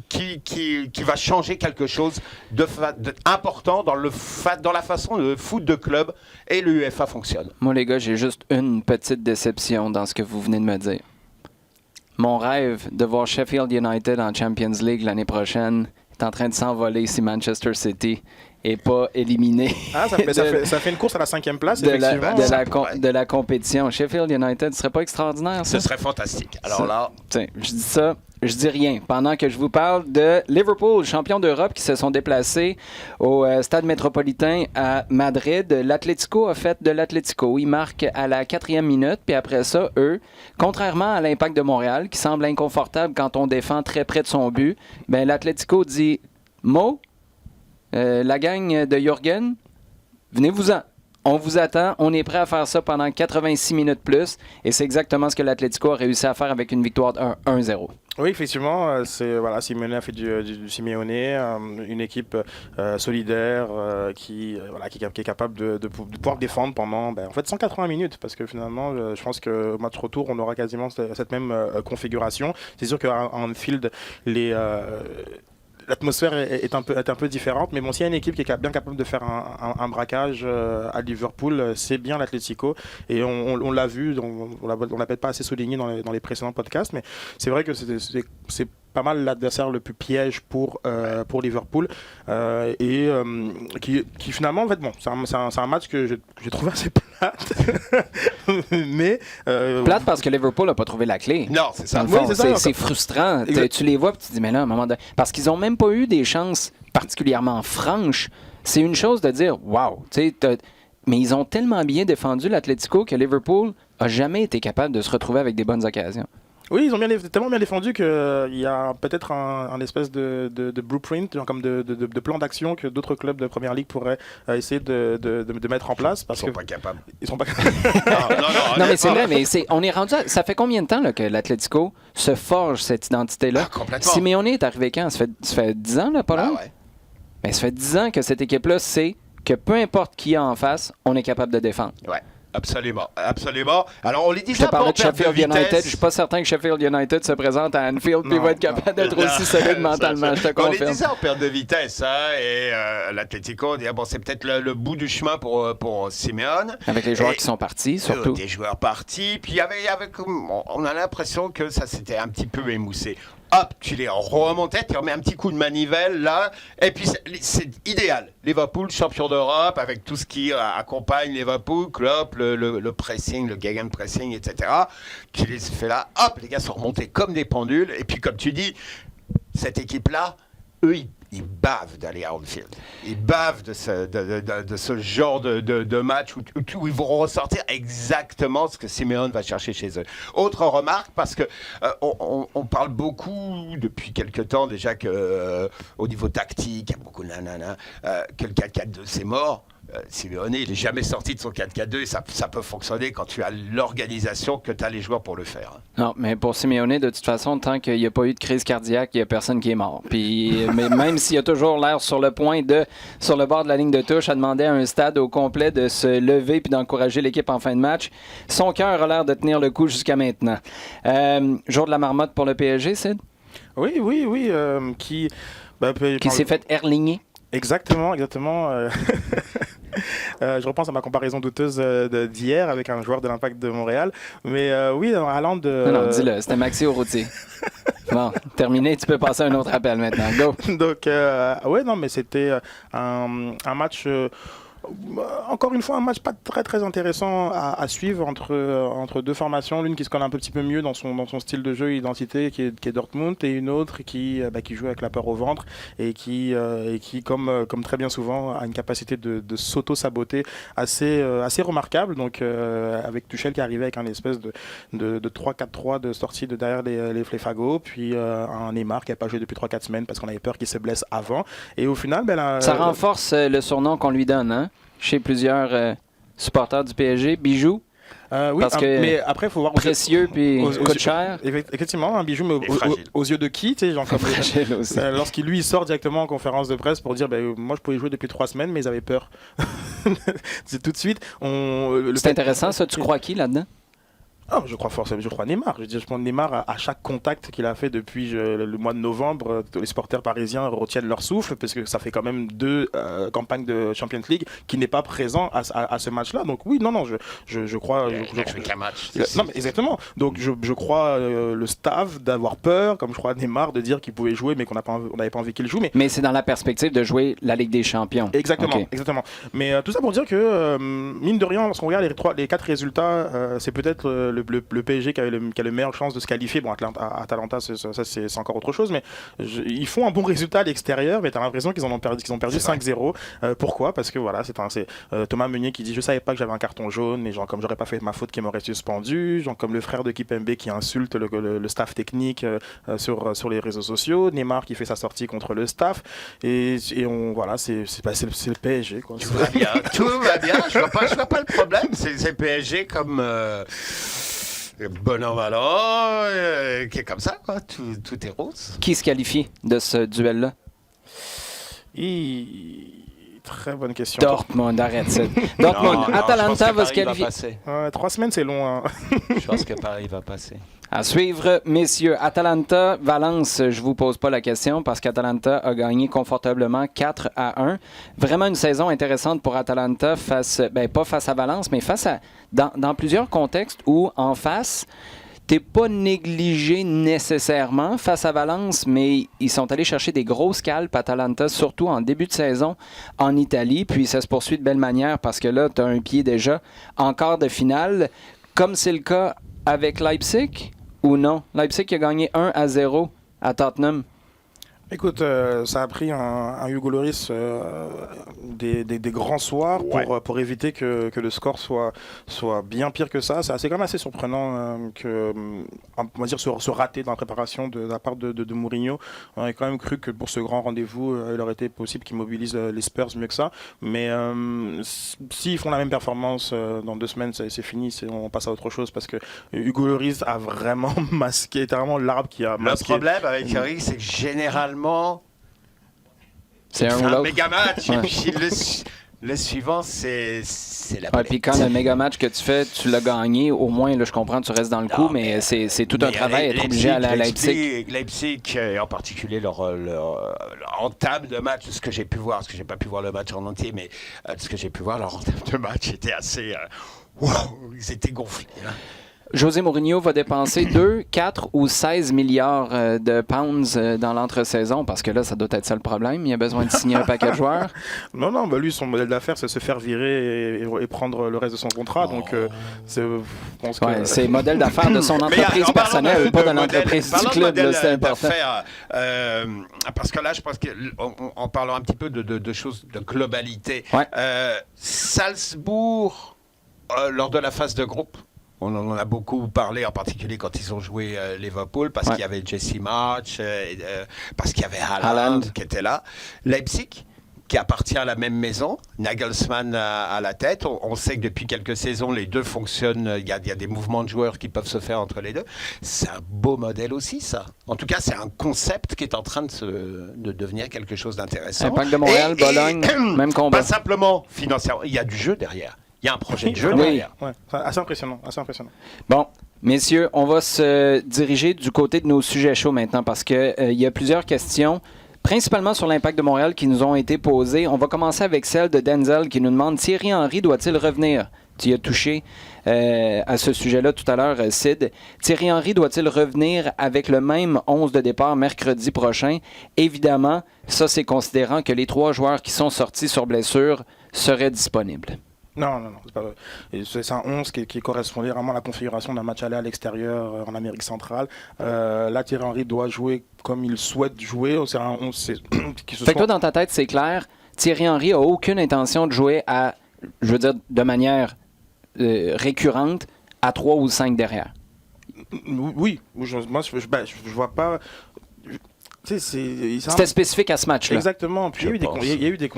qui va changer quelque chose d'important dans la façon de foot de club et l'UEFA fonctionne. Moi les gars, j'ai juste une petite déception dans ce que vous venez de me dire. Mon rêve de voir Sheffield United en Champions League l'année prochaine est en train de s'envoler si Manchester City et pas éliminé. Ça fait une course à la 5e place, effectivement. De la compétition. Sheffield United, ce serait pas extraordinaire, ça? Ce serait fantastique. Alors là... Tiens, je dis ça, je dis rien. Pendant que je vous parle de Liverpool, champion d'Europe, qui se sont déplacés au stade métropolitain à Madrid. L'Atlético a fait de l'Atlético. Ils marquent à la 4e minute, puis après ça, eux, contrairement à l'Impact de Montréal, qui semble inconfortable quand on défend très près de son but, l'Atlético dit « Mo, la gang de Jürgen, venez-vous-en. On vous attend. On est prêt à faire ça pendant 86 minutes plus. » Et c'est exactement ce que l'Atlético a réussi à faire avec une victoire de 1-0. Oui, effectivement. Simeone a fait du Simeone, une équipe solidaire qui est capable de pouvoir défendre pendant 180 minutes. Parce que finalement, je pense qu'au match retour, on aura quasiment cette même configuration. C'est sûr qu'à Anfield, l'atmosphère est un peu différente, mais bon, s'il y a une équipe qui est bien capable de faire un braquage à Liverpool, c'est bien l'Atlético, et on l'a vu, on l'a peut-être pas assez souligné dans les précédents podcasts, mais c'est vrai que c'est pas mal l'adversaire le plus piège pour Liverpool, qui finalement, en fait, bon, c'est un match que j'ai trouvé assez plate. Mais plate parce que Liverpool n'a pas trouvé la clé. Non, c'est ça. C'est frustrant. Tu les vois et tu te dis, mais là, à un moment donné, parce qu'ils n'ont même pas eu des chances particulièrement franches. C'est une chose de dire, wow, mais ils ont tellement bien défendu l'Atlético que Liverpool n'a jamais été capable de se retrouver avec des bonnes occasions. Oui, ils ont tellement bien défendu qu'il y a peut-être un espèce de blueprint, genre comme de plan d'action que d'autres clubs de Première Ligue pourraient essayer de mettre en place. Ils sont pas capables. Ils sont pas capables. Non, mais c'est vrai, mais on est rendu ça fait combien de temps là, que l'Atlético se forge cette identité-là? Complètement. Simeone est arrivé quand? Ça fait 10 ans, là, pas loin? Ouais. Ben, ça fait 10 ans que cette équipe-là sait que peu importe qui y a en face, on est capable de défendre. Ouais. Absolument, absolument. Alors, on les dit Je te ça parlais pour de perdre Sheffield vitesse. United. Je suis pas certain que Sheffield United se présente à Anfield et va être capable d'être aussi solide mentalement. Je te On les confirme. dit ça en perte de vitesse. Hein, et l'Atlético, on dit, bon, c'est peut-être le bout du chemin pour Simeone. Avec les joueurs qui sont partis, surtout. Des joueurs partis. Puis, on a l'impression que ça s'était un petit peu émoussé. Hop, tu les remontais, tu remets un petit coup de manivelle là, et puis c'est idéal. Liverpool, champion d'Europe, avec tout ce qui accompagne Liverpool, Klopp, le pressing, le gegenpressing, etc. Tu les fais là, hop, les gars sont remontés comme des pendules, et puis comme tu dis, cette équipe-là, eux, ils bavent d'aller à Anfield. Ils bavent de ce genre de match où ils vont ressortir exactement ce que Simeone va chercher chez eux. Autre remarque, parce que on parle beaucoup depuis quelque temps déjà que au niveau tactique, il y a beaucoup que le 4-4-2 c'est mort. Simeone, il n'est jamais sorti de son 4-4-2 et ça peut fonctionner quand tu as l'organisation, que tu as les joueurs pour le faire. Non, mais pour Simeone, de toute façon, tant qu'il n'y a pas eu de crise cardiaque, il n'y a personne qui est mort. Puis, mais même s'il a toujours l'air sur le point sur le bord de la ligne de touche, à demander à un stade au complet de se lever puis d'encourager l'équipe en fin de match, son cœur a l'air de tenir le coup jusqu'à maintenant. Jour de la marmotte pour le PSG, Sid? Oui, qui s'est fait erligner. Exactement. Je repense à ma comparaison douteuse d'hier avec un joueur de l'Impact de Montréal. Mais oui, Haaland... Non, dis-le, c'était Maxi Oroutier. Bon, terminé, tu peux passer à un autre appel maintenant. Go! Donc, mais c'était un match... encore une fois, un match pas très très intéressant à suivre entre deux formations, l'une qui se colle un petit peu mieux dans son style de jeu, identité, qui est Dortmund, et une autre qui joue avec la peur au ventre et qui comme très bien souvent, a une capacité de s'auto-saboter assez remarquable. Donc avec Tuchel qui arrivait avec un espèce de 3-4-3 de sortie de derrière les fagots, puis un Neymar qui n'a pas joué depuis 3-4 semaines parce qu'on avait peur qu'il se blesse avant. Et au final, ça renforce le surnom qu'on lui donne, hein? Chez plusieurs supporters du PSG, Bijou. Oui, mais après, il faut voir... Précieux, puis coûte cher. Effectivement, un bijou, mais aux yeux de qui, tu sais, genre comme lorsqu'il lui sort directement en conférence de presse pour dire moi je pouvais jouer depuis 3 semaines, mais ils avaient peur. C'est tout de suite. C'est intéressant, ça. Tu crois qui là-dedans? Je crois Neymar. Je pense Neymar, à chaque contact qu'il a fait depuis le mois de novembre, les supporters parisiens retiennent leur souffle, parce que ça fait quand même 2 campagnes de Champions League qui n'est pas présent à ce match-là. Donc oui, je crois... Il a fait qu'un match. Non, mais exactement. Donc je crois le staff d'avoir peur, comme je crois Neymar, de dire qu'il pouvait jouer, mais qu'on n'avait pas envie qu'il joue. Mais c'est dans la perspective de jouer la Ligue des Champions. Exactement, okay. Exactement. Mais tout ça pour dire que, mine de rien, lorsqu'on regarde les 4 résultats, c'est peut-être le PSG qui a le meilleure chance de se qualifier. Bon, Atalanta, c'est encore autre chose, mais ils font un bon résultat à l'extérieur, mais tu as l'impression qu'ils ont perdu 5-0. Pourquoi? Parce que voilà, c'est Thomas Meunier qui dit je savais pas que j'avais un carton jaune, et genre comme j'aurais pas fait ma faute qui m'aurait suspendu, genre comme le frère de Kipembe qui insulte le staff technique sur les réseaux sociaux, Neymar qui fait sa sortie contre le staff, et voilà, c'est le PSG, quoi. Tout va bien, je vois pas le problème, c'est le PSG comme bon an, mal an, qui est comme ça, quoi. Tout est rose. Qui se qualifie de ce duel-là? Très bonne question. Dortmund, arrête ça. Dortmund, Atalanta va se qualifier. 3 semaines, c'est long. Hein. Je pense que Paris va passer. À suivre, messieurs. Atalanta, Valence, je vous pose pas la question parce qu'Atalanta a gagné confortablement 4-1. Vraiment une saison intéressante pour Atalanta pas face à Valence, mais dans plusieurs contextes où en face, t'es pas négligé nécessairement face à Valence, mais ils sont allés chercher des grosses calpes Atalanta, surtout en début de saison en Italie, puis ça se poursuit de belle manière parce que là, tu as un pied déjà en quart de finale, comme c'est le cas avec Leipzig ou non? Leipzig a gagné 1-0 à Tottenham. Écoute, ça a pris un Hugo Lloris des grands soirs pour éviter que le score soit bien pire que ça. C'est quand même assez surprenant on va dire, ce raté dans la préparation de la part de Mourinho. On avait quand même cru que pour ce grand rendez-vous, il aurait été possible qu'il mobilise les Spurs mieux que ça. Mais s'ils font la même performance dans 2 semaines, c'est fini. On passe à autre chose parce que Hugo Lloris a vraiment masqué, littéralement l'arbre qui a masqué. Le problème avec Lloris, c'est que généralement, C'est un méga match. Et puis le suivant, c'est la ouais, puis quand le méga match que tu fais, tu l'as gagné, au moins, là, je comprends, tu restes dans le coup, mais c'est tout un travail être obligé à aller à Leipzig. Leipzig, et en particulier leur entame de match, ce que j'ai pu voir, parce que j'ai pas pu voir le match en entier, mais ce que j'ai pu voir, leur entame de match était assez... ils étaient gonflés. Hein. José Mourinho va dépenser 2, 4 ou 16 milliards de pounds dans l'entre-saison, parce que là, ça doit être ça le problème. Il a besoin de signer un paquet de joueurs. Non, lui, son modèle d'affaires, c'est se faire virer et prendre le reste de son contrat. Donc, je pense que... c'est le modèle d'affaires de son entreprise personnelle, pas de l'entreprise du club. Là, c'est important. Parce que là, je pense qu'en parlant un petit peu de choses de globalité, Salzbourg, lors de la phase de groupe, on en a beaucoup parlé, en particulier quand ils ont joué Liverpool, parce qu'il y avait Jesse March, parce qu'il y avait Haaland qui était là. Leipzig, qui appartient à la même maison, Nagelsmann à la tête. On sait que depuis quelques saisons, les deux fonctionnent. Il y a des mouvements de joueurs qui peuvent se faire entre les deux. C'est un beau modèle aussi, ça. En tout cas, c'est un concept qui est en train de devenir quelque chose d'intéressant. Impact de Montréal, Bologne, même combat. Pas simplement financièrement, il y a du jeu derrière. Il y a un projet de jeu derrière. Ouais, assez impressionnant. Bon, messieurs, on va se diriger du côté de nos sujets chauds maintenant parce qu'il y a plusieurs questions, principalement sur l'Impact de Montréal, qui nous ont été posées. On va commencer avec celle de Denzel qui nous demande « Thierry Henry doit-il revenir? » Tu y as touché à ce sujet-là tout à l'heure, Sid. Thierry Henry doit-il revenir avec le même 11 de départ mercredi prochain? Évidemment, ça c'est considérant que les 3 joueurs qui sont sortis sur blessure seraient disponibles. Non, c'est pas vrai. C'est un 11 qui correspondait vraiment à la configuration d'un match aller à l'extérieur en Amérique centrale. Là, Thierry Henry doit jouer comme il souhaite jouer. C'est un 11 qui se Fait que toi, dans ta tête, c'est clair, Thierry Henry n'a aucune intention de jouer de manière récurrente à 3 ou 5 derrière. Oui, moi je vois pas... C'était spécifique à ce match-là. Exactement. Puis il y a eu des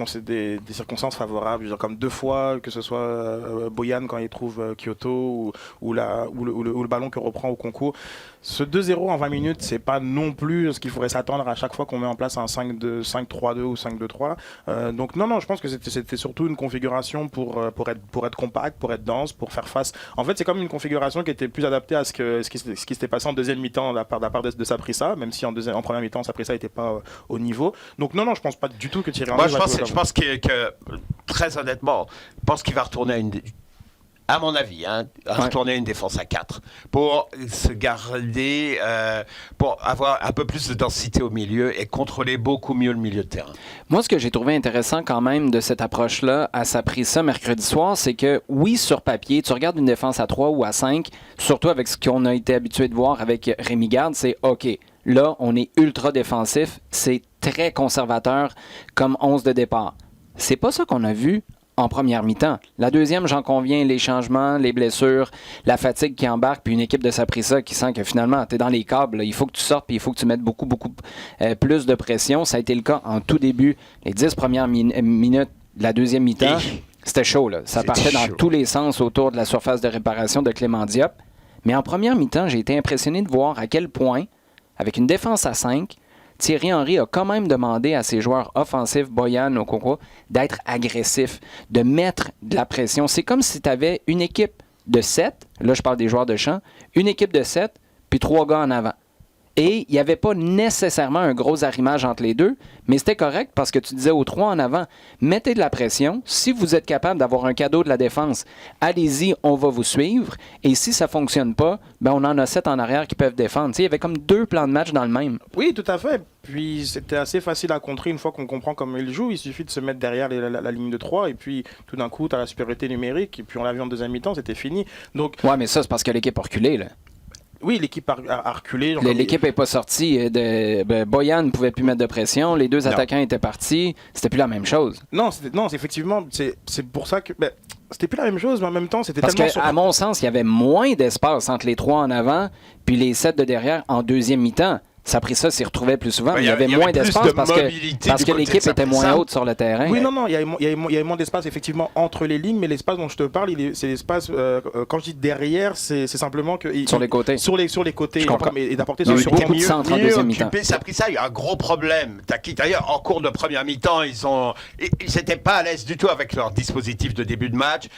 circonstances favorables, genre comme 2 fois, que ce soit Boyan quand il trouve Kyoto ou le ballon que reprend au concours. Ce 2-0 en 20 minutes, c'est pas non plus ce qu'il faudrait s'attendre à chaque fois qu'on met en place un 5-3-2 ou 5-2-3. Donc non, je pense que c'était surtout une configuration pour être compact, pour être dense, pour faire face. En fait, c'est comme une configuration qui était plus adaptée à ce qui s'était passé en deuxième mi-temps de la part de Saprissa, même si en première mi-temps, Saprissa n'était pas au niveau. Donc non, je pense pas du tout que Thierry Henry je pense que très honnêtement, je pense qu'il va retourner à mon avis, retourner à une défense à 4 pour se garder, pour avoir un peu plus de densité au milieu et contrôler beaucoup mieux le milieu de terrain. Moi, ce que j'ai trouvé intéressant quand même de cette approche-là à Saprissa mercredi soir, c'est que oui, sur papier, tu regardes une défense à 3 ou à 5, surtout avec ce qu'on a été habitué de voir avec Rémi Garde, c'est OK. Là, on est ultra défensif, c'est très conservateur comme 11 de départ. C'est pas ça qu'on a vu en première mi-temps. La deuxième, j'en conviens, les changements, les blessures, la fatigue qui embarque, puis une équipe de Saprissa qui sent que finalement, tu es dans les câbles. Là. Il faut que tu sortes, puis il faut que tu mettes beaucoup plus de pression. Ça a été le cas en tout début. Les 10 premières minutes de la deuxième mi-temps, c'était chaud. Là. Ça partait dans tous les sens autour de la surface de réparation de Clément Diop. Mais en première mi-temps, j'ai été impressionné de voir à quel point, avec une défense à 5, Thierry Henry a quand même demandé à ses joueurs offensifs, Boyan, Okoko, d'être agressifs, de mettre de la pression. C'est comme si tu avais une équipe de 7, là je parle des joueurs de champ, une équipe de 7, puis 3 gars en avant. Et il n'y avait pas nécessairement un gros arrimage entre les deux, mais c'était correct parce que tu disais aux 3 en avant, mettez de la pression. Si vous êtes capable d'avoir un cadeau de la défense, allez-y, on va vous suivre. Et si ça ne fonctionne pas, ben on en a 7 en arrière qui peuvent défendre. Tu sais, il y avait comme 2 plans de match dans le même. Oui, tout à fait. Puis c'était assez facile à contrer une fois qu'on comprend comment il joue. Il suffit de se mettre derrière la ligne de 3 et puis tout d'un coup, tu as la supériorité numérique. Et puis on l'a vu en deuxième mi-temps, c'était fini. Donc... Ouais, mais ça, c'est parce que l'équipe a reculé, là. Oui, l'équipe a reculé. L'équipe n'est pas sortie. Boyan ne pouvait plus mettre de pression. Les deux attaquants étaient partis. C'était plus la même chose. Non, effectivement, c'est pour ça que... c'était plus la même chose, mais en même temps, c'était Parce tellement... qu'à mon sens, il y avait moins d'espace entre les 3 en avant puis les 7 de derrière en deuxième mi-temps. Saprissa s'y retrouvait plus souvent, mais il y avait moins d'espace parce que l'équipe était moins haute sur le terrain. Oui, non, il y avait moins d'espace effectivement entre les lignes, mais l'espace dont je te parle, c'est l'espace, quand je dis derrière, c'est simplement que... Sur les côtés. Sur les côtés, et d'apporter sur le beaucoup de centre en deuxième mi-temps. Saprissa, il y a un gros problème. D'ailleurs, en cours de première mi-temps, ils n'étaient pas à l'aise du tout avec leur dispositif de début de match.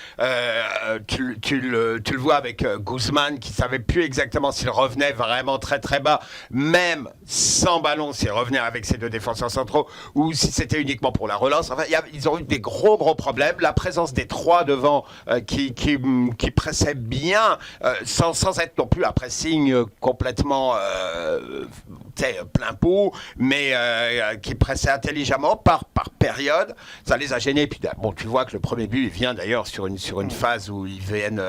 Tu le vois avec Guzman, qui ne savait plus exactement s'il revenait vraiment très très bas, même sans ballon, s'il revenait avec ses deux défenseurs centraux, ou si c'était uniquement pour la relance. Enfin, ils ont eu des gros problèmes. La présence des 3 devant qui pressaient bien, sans être non plus un pressing complètement plein pot, mais qui pressaient intelligemment par période. Ça les a gênés. Puis bon, tu vois que le premier but il vient d'ailleurs sur une phase où ils viennent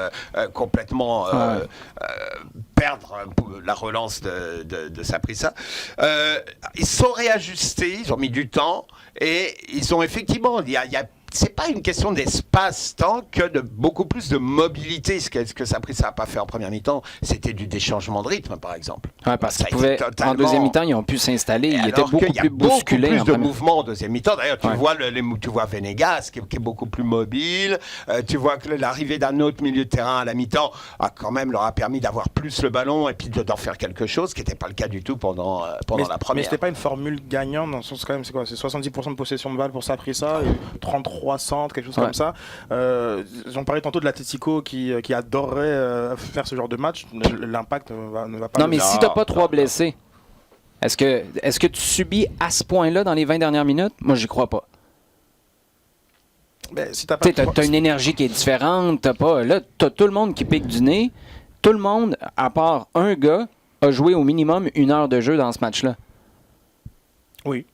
complètement perdre la relance de Saprissa. Ils sont réajustés, ils ont mis du temps et ils ont effectivement, c'est pas une question d'espace tant que de beaucoup plus de mobilité. Ce que Saprissa n'a pas fait en première mi-temps, c'était du déchangement de rythme, par exemple. Ouais, parce qu'en deuxième mi-temps, ils ont pu s'installer. Ils étaient beaucoup plus bousculés. Il y a beaucoup plus de mouvement en deuxième mi-temps. D'ailleurs, tu vois Venegas qui est beaucoup plus mobile. Tu vois que l'arrivée d'un autre milieu de terrain à la mi-temps leur a permis d'avoir plus le ballon et puis d'en faire quelque chose, ce qui n'était pas le cas du tout pendant la première. Mais c'était pas une formule gagnante dans le sens quand même, c'est quoi? C'est 70% de possession de balle pour Saprissa, 33 centres, quelque chose comme ça. J'en parlais tantôt de l'Atlético qui adorerait faire ce genre de match. L'impact ne va pas... Non, mais si tu n'as pas 3 blessés, est-ce que tu subis à ce point-là dans les 20 dernières minutes? Moi, j'y crois pas. Si t'as une énergie qui est différente. T'as tout le monde qui pique du nez. Tout le monde, à part un gars, a joué au minimum 1 heure de jeu dans ce match-là. Oui.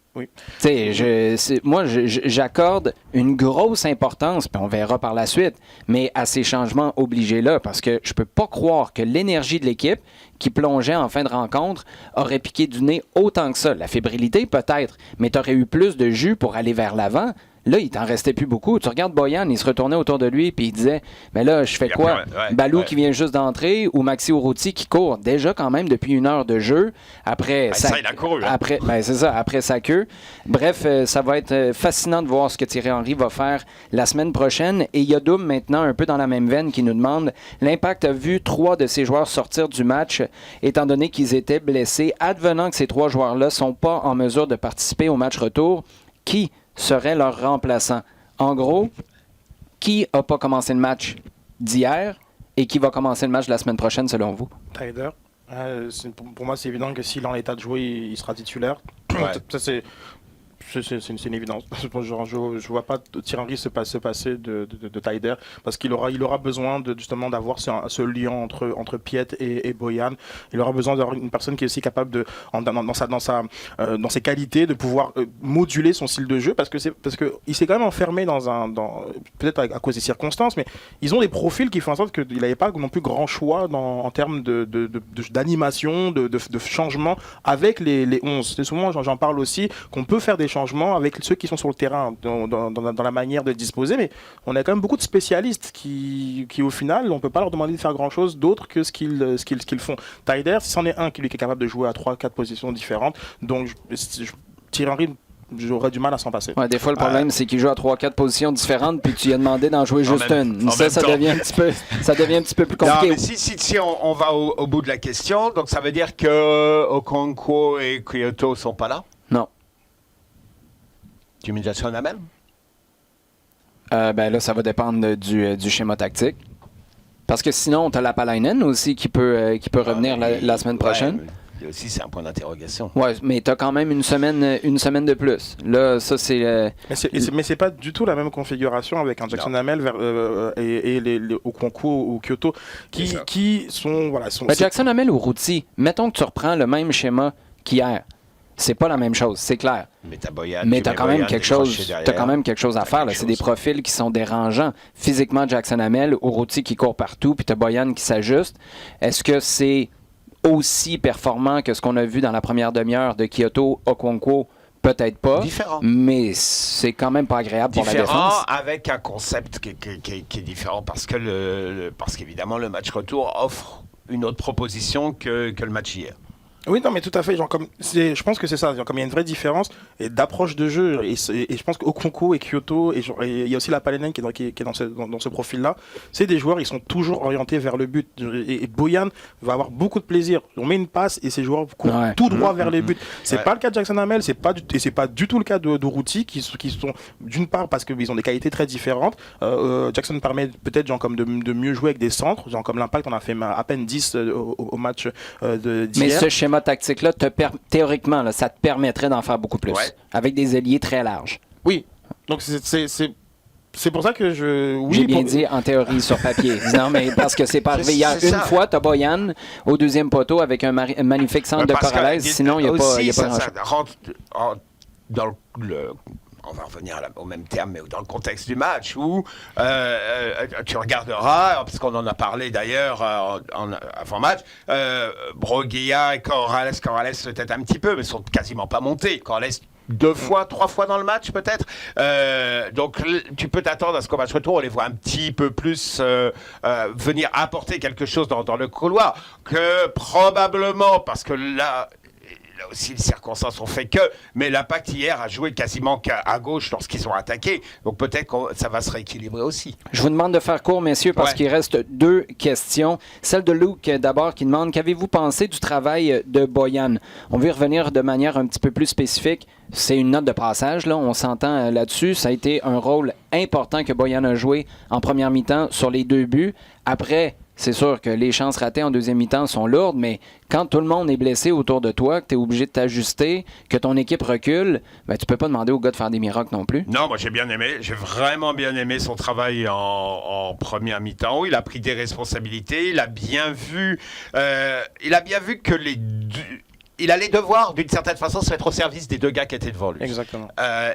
Moi, j'accorde une grosse importance, puis on verra par la suite, mais à ces changements obligés-là, parce que je peux pas croire que l'énergie de l'équipe qui plongeait en fin de rencontre aurait piqué du nez autant que ça. La fébrilité, peut-être, mais tu aurais eu plus de jus pour aller vers l'avant. Là, il t'en restait plus beaucoup. Tu regardes Boyan, il se retournait autour de lui puis il disait « Mais là, je fais quoi? Balou qui vient juste d'entrer ou Maxi Urruti qui court déjà quand même depuis 1 heure de jeu après il a couru. Après sa queue. Bref, ça va être fascinant de voir ce que Thierry Henry va faire la semaine prochaine. Et il y a Doom maintenant, un peu dans la même veine, qui nous demande « L'Impact a vu 3 de ses joueurs sortir du match étant donné qu'ils étaient blessés. Advenant que ces 3 joueurs-là ne sont pas en mesure de participer au match retour, qui serait leur remplaçant? » En gros, qui n'a pas commencé le match d'hier et qui va commencer le match de la semaine prochaine selon vous? Taider. Pour moi, c'est évident que s'il est en état de jouer, il sera titulaire. Ça, c'est une évidence. Je vois pas Thierry Henry se passer de Taider parce qu'il aura besoin justement d'avoir ce lien entre Piet et Boyan. Il aura besoin d'avoir une personne qui est aussi capable dans ses qualités de pouvoir moduler son style de jeu parce que il s'est quand même enfermé peut-être à cause des circonstances, mais ils ont des profils qui font en sorte qu'il n'avait pas non plus grand choix en termes d'animation, de changement avec les 11. C'est souvent, j'en parle aussi, qu'on peut faire des changements avec ceux qui sont sur le terrain dans la manière de disposer, mais on a quand même beaucoup de spécialistes qui au final, on ne peut pas leur demander de faire grand-chose d'autre que ce qu'ils font. Taider, si c'en est un qui est capable de jouer à 3-4 positions différentes, donc Thierry Henry, j'aurais du mal à s'en passer. Ouais, des fois, le problème, c'est qu'il joue à 3-4 positions différentes, puis tu lui as demandé d'en jouer juste une. Ça devient un petit peu plus compliqué. Non, mais si on va au bout de la question, donc ça veut dire que Okonkwo et Kyoto sont pas là? Non. Tu mets Jackson Hamel? Là, ça va dépendre du schéma tactique. Parce que sinon, tu as la Palainen aussi qui peut revenir la semaine prochaine. Là aussi, c'est un point d'interrogation. Oui, mais tu as quand même une semaine de plus. Là, ça, c'est... Mais c'est pas du tout la même configuration avec un Jackson Hamel et les Okonkwo ou Kyoto qui sont... Jackson Hamel ou Routy, mettons que tu reprends le même schéma qu'hier. C'est pas la même chose, c'est clair. Mais t'as quand même quelque chose à faire. C'est des profils qui sont dérangeants. Physiquement, Jackson Hamel, Urruti qui court partout, puis t'as Boyan qui s'ajuste. Est-ce que c'est aussi performant que ce qu'on a vu dans la première demi-heure de Kyoto, Okonkwo, peut-être pas, différent. mais c'est quand même pas agréable pour la défense. Avec un concept qui est différent parce que parce qu'évidemment le match retour offre une autre proposition que le match hier. Oui, non, mais tout à fait. Je pense que c'est ça. Comme il y a une vraie différence d'approche de jeu, et je pense qu'Okonkwo et Kyoto, et il y a aussi la Palainen qui est dans ce profil-là, c'est des joueurs, ils sont toujours orientés vers le but. Et Bojan va avoir beaucoup de plaisir. On met une passe et ces joueurs courent tout droit vers les buts. C'est pas le cas de Jackson Hamel, c'est pas du tout le cas de Routy, qui sont d'une part parce qu'ils ont des qualités très différentes. Jackson permet peut-être de mieux jouer avec des centres, comme l'Impact, on a fait à peine 10 au match d'hier. Mais ce schéma tactique-là, théoriquement, là, ça te permettrait d'en faire beaucoup plus, avec des ailiers très larges. Oui, donc c'est pour ça que J'ai bien dit en théorie sur papier. Non, mais parce que c'est pas arrivé hier. Une fois, tu as Bojan au deuxième poteau avec un magnifique centre de Corrales, sinon il n'y a pas grand-chose. Ça rentre dans on va revenir au même terme, mais dans le contexte du match, où tu regarderas, parce qu'on en a parlé d'ailleurs avant match, Broguilla et Corrales peut-être un petit peu, mais sont quasiment pas montés. Corrales 2 fois, 3 fois dans le match peut-être. Donc tu peux t'attendre à ce qu'au match retour, on les voit un petit peu plus venir apporter quelque chose dans le couloir, que probablement, parce que là aussi, les circonstances ont fait que, mais l'Impact hier a joué quasiment qu'à gauche lorsqu'ils ont attaqué. Donc peut-être que ça va se rééquilibrer aussi. Je vous demande de faire court, messieurs, parce qu'il reste 2 questions. Celle de Luke, d'abord, qui demande « Qu'avez-vous pensé du travail de Bojan ?» On veut y revenir de manière un petit peu plus spécifique. C'est une note de passage, là, on s'entend là-dessus. Ça a été un rôle important que Bojan a joué en première mi-temps sur les 2 buts. Après, c'est sûr que les chances ratées en deuxième mi-temps sont lourdes, mais quand tout le monde est blessé autour de toi, que tu es obligé de t'ajuster, que ton équipe recule, ben, tu peux pas demander au gars de faire des miracles non plus. Non, moi j'ai vraiment bien aimé son travail en première mi-temps. Il a pris des responsabilités, il a bien vu que il allait devoir, d'une certaine façon, se mettre au service des 2 gars qui étaient devant lui. Exactement.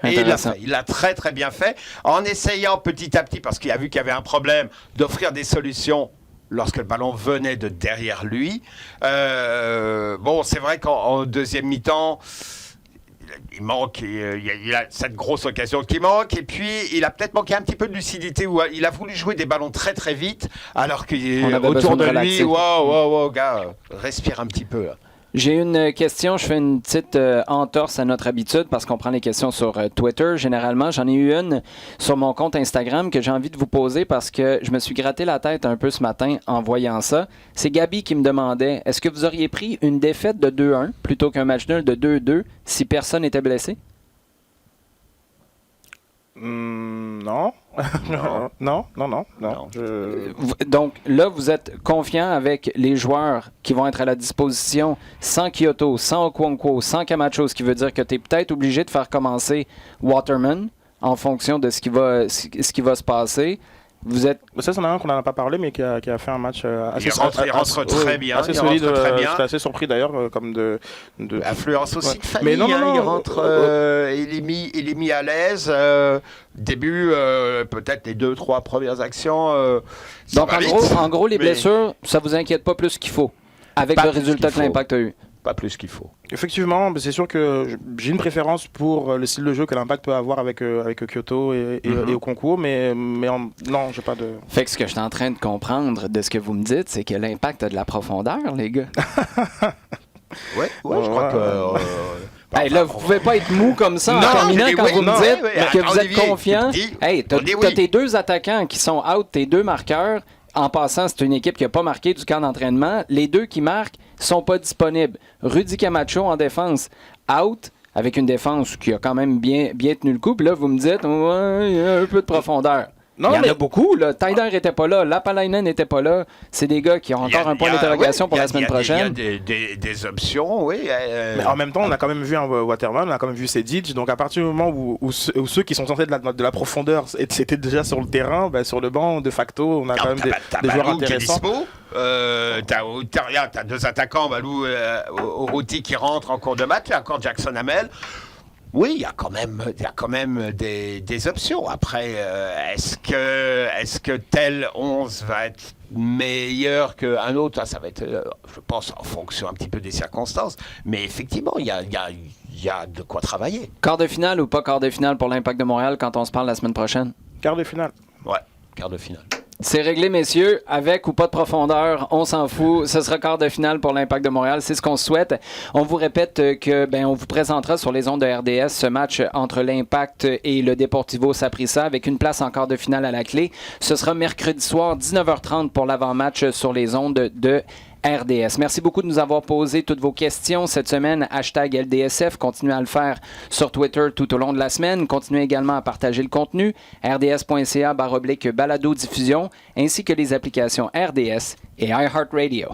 Et il l'a très très bien fait, en essayant petit à petit, parce qu'il a vu qu'il y avait un problème, d'offrir des solutions lorsque le ballon venait de derrière lui. C'est vrai qu'en deuxième mi-temps, il manque, il a cette grosse occasion qui manque, et puis il a peut-être manqué un petit peu de lucidité, où il a voulu jouer des ballons très très vite, alors qu'autour de lui, wow, gars, respire un petit peu là. J'ai une question, je fais une petite entorse à notre habitude parce qu'on prend les questions sur Twitter. Généralement, j'en ai eu une sur mon compte Instagram que j'ai envie de vous poser parce que je me suis gratté la tête un peu ce matin en voyant ça. C'est Gabi qui me demandait, est-ce que vous auriez pris une défaite de 2-1 plutôt qu'un match nul de 2-2 si personne n'était blessé? Non. Non. Donc là, vous êtes confiant avec les joueurs qui vont être à la disposition sans Kyoto, sans Okonkwo, sans Camacho, ce qui veut dire que tu es peut-être obligé de faire commencer Waterman en fonction de ce qui va se passer. Vous êtes... Ça, c'en a un qu'on n'en a pas parlé, mais qui a fait un match assez il rentre très bien. Assez solide. J'étais assez surpris d'ailleurs, comme de... Influence aussi de famille. Mais non, il rentre, il est mis à l'aise. Début, peut-être les 2-3 premières actions. Donc en gros, les blessures, ça vous inquiète pas plus qu'il faut, avec le résultat que l'Impact a eu. Pas plus qu'il faut. Effectivement, c'est sûr que j'ai une préférence pour le style de jeu que l'Impact peut avoir avec Kyoto et Okonkwo, mais non, j'ai pas de... Fait que ce que je suis en train de comprendre de ce que vous me dites, c'est que l'Impact a de la profondeur, les gars. Ouais, je crois que... Hey, là, vous pouvez pas être mou comme ça en terminant quand vous me dites que vous êtes confiant. Hey, t'as tes 2 attaquants qui sont out, tes 2 marqueurs. En passant, c'est une équipe qui n'a pas marqué du camp d'entraînement. Les 2 qui marquent sont pas disponibles. Rudy Camacho en défense, out, avec une défense qui a quand même bien tenu le coup. Puis là, vous me dites, il y a un peu de profondeur. Non, il y en a beaucoup. Tyder n'était pas là. Lapalainen n'était pas là. C'est des gars qui ont encore un point d'interrogation pour la semaine prochaine. Il y a des options, oui. Mais en même temps, on a quand même vu un Waterman, on a quand même vu Sedic. Donc à partir du moment où ceux qui sont censés de la profondeur étaient déjà sur le terrain, sur le banc, de facto, on a quand même des joueurs intéressants. T'as 2 attaquants, Balou, Routy qui rentre en cours de match, et encore Jackson Hamel. Oui, il y a quand même des options. Après, est-ce que tel 11 va être meilleur qu'un autre? Ça va être, je pense, en fonction un petit peu des circonstances. Mais effectivement, il y a de quoi travailler. Quart de finale ou pas quart de finale pour l'Impact de Montréal quand on se parle la semaine prochaine? Quart de finale. Ouais, quart de finale. C'est réglé, messieurs. Avec ou pas de profondeur, on s'en fout. Ce sera quart de finale pour l'Impact de Montréal. C'est ce qu'on souhaite. On vous répète que on vous présentera sur les ondes de RDS ce match entre l'Impact et le Deportivo Saprissa avec une place en quart de finale à la clé. Ce sera mercredi soir, 19h30 pour l'avant-match sur les ondes de RDS. Merci beaucoup de nous avoir posé toutes vos questions cette semaine. #LDSF. Continuez à le faire sur Twitter tout au long de la semaine. Continuez également à partager le contenu. RDS.ca/balado-diffusion ainsi que les applications RDS et iHeartRadio.